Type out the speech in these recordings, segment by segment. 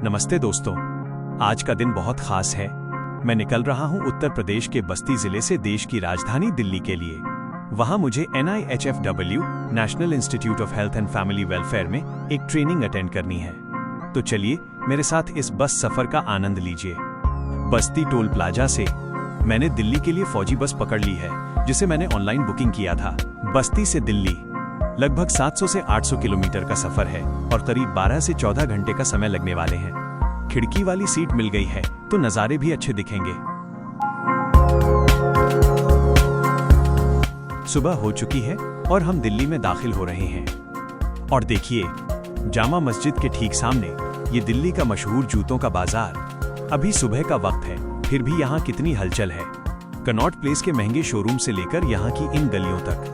नमस्ते दोस्तों, आज का दिन बहुत खास है। मैं निकल रहा हूं उत्तर प्रदेश के बस्ती जिले से देश की राजधानी दिल्ली के लिए। वहां मुझे NIHFW national institute of health and family welfare में एक ट्रेनिंग अटेंड करनी है। तो चलिए मेरे साथ इस बस सफर का आनंद लीजिए। बस्ती टोल प्लाजा से मैंने दिल्ली के लिए फौजी बस पकड़ ली है, जिसे मैंने ऑनलाइन बुकिंग किया था। बस्ती से दिल्ली लगभग 700 से 800 किलोमीटर का सफर है और करीब 12 से 14 घंटे का समय लगने वाले हैं। खिड़की वाली सीट मिल गई है तो नज़ारे भी अच्छे दिखेंगे। सुबह हो चुकी है और हम दिल्ली में दाखिल हो रहे हैं। और देखिए, जामा मस्जिद के ठीक सामने ये दिल्ली का मशहूर जूतों का बाजार। अभी सुबह का वक्त है, फिर भी यहाँ कितनी हलचल है। कनॉट प्लेस के महंगे शोरूम से लेकर यहाँ की इन गलियों तक,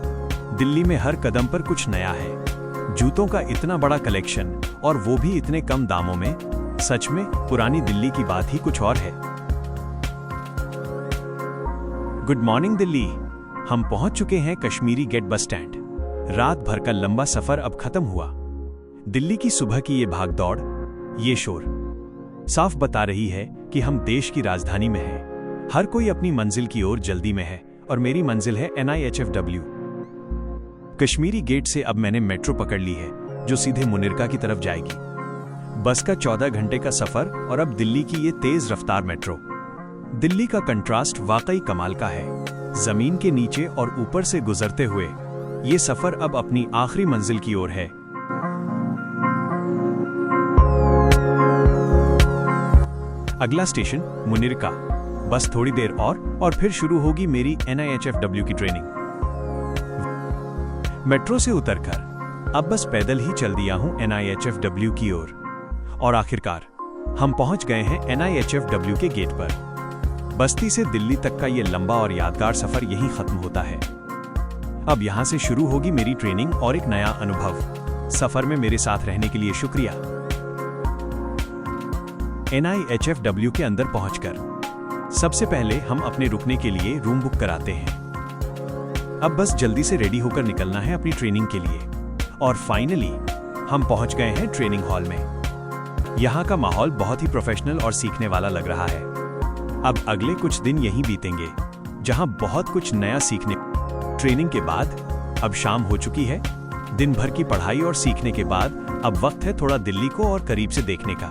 दिल्ली में हर कदम पर कुछ नया है। जूतों का इतना बड़ा कलेक्शन और वो भी इतने कम दामों में, सच में पुरानी दिल्ली की बात ही कुछ और है। Good morning Delhi. हम पहुंच चुके हैं कश्मीरी गेट बस स्टैंड। रात भर का लंबा सफर अब खत्म हुआ। दिल्ली की सुबह की ये भागदौड़, ये शोर साफ बता रही है कि हम देश की राजधानी में हैं। हर कोई अपनी मंजिल की ओर जल्दी में है और मेरी मंजिल है NIHFW। कश्मीरी गेट से अब मैंने मेट्रो पकड़ ली है, जो सीधे मुनिरका की तरफ जाएगी। बस का 14 घंटे का सफर और अब दिल्ली की ये तेज रफ्तार मेट्रो। दिल्ली का कंट्रास्ट वाकई कमाल का है। जमीन के नीचे और ऊपर से गुजरते हुए ये सफर अब अपनी आखिरी मंजिल की ओर है। अगला स्टेशन मुनिरका। बस थोड़ी देर और फिर शुरू होगी मेरी NIHFW की ट्रेनिंग। मेट्रो से उतरकर अब बस पैदल ही चल दिया हूं NIHFW की ओर। और आखिरकार हम पहुंच गए हैं NIHFW के गेट पर। बस्ती से दिल्ली तक का ये लंबा और यादगार सफर यहीं खत्म होता है। अब यहां से शुरू होगी मेरी ट्रेनिंग और एक नया अनुभव। सफर में मेरे साथ रहने के लिए शुक्रिया। NIHFW के अंदर पहुंचकर सबसे पहले हम अपने रुकने के लिए रूम बुक कराते हैं। अब बस जल्दी से रेडी होकर निकलना है अपनी ट्रेनिंग के लिए। और फाइनली हम पहुंच गए हैं ट्रेनिंग हॉल में। यहाँ का माहौल बहुत ही प्रोफेशनल और सीखने वाला लग रहा है। अब अगले कुछ दिन यहीं बीतेंगे, जहां बहुत कुछ नया सीखने। ट्रेनिंग के बाद अब शाम हो चुकी है। दिन भर की पढ़ाई और सीखने के बाद अब वक्त है थोड़ा दिल्ली को और करीब से देखने का।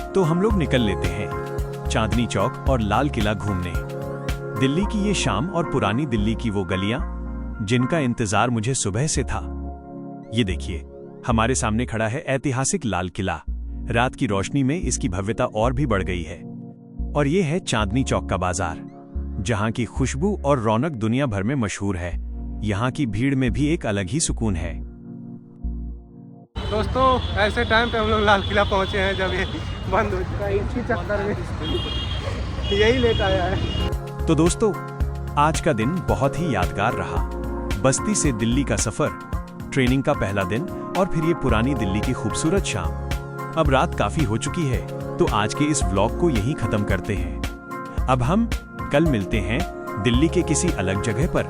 तो हम लोग निकल लेते हैं चांदनी चौक और लाल किला घूमने। दिल्ली की ये शाम और पुरानी दिल्ली की वो गलियां जिनका इंतजार मुझे सुबह से था। ये देखिए, हमारे सामने खड़ा है ऐतिहासिक लाल किला। रात की रोशनी में इसकी भव्यता और भी बढ़ गई है। और ये है चांदनी चौक का बाजार, जहां की खुशबू और रौनक दुनिया भर में मशहूर है। यहाँ की भीड़ में भी एक अलग ही सुकून है। दोस्तों, ऐसे टाइम पे हम लोग लाल किला पहुंचे हैं जब ये बंद हो चुका है। इसी चक्कर में यही लेट आया है। तो दोस्तों, आज का दिन बहुत ही यादगार रहा। बस्ती से दिल्ली का सफर, ट्रेनिंग का पहला दिन और फिर ये पुरानी दिल्ली की खूबसूरत शाम। अब रात काफी हो चुकी है, तो आज के इस व्लॉग को यहीं खत्म करते हैं। अब हम कल मिलते हैं दिल्ली के किसी अलग जगह पर।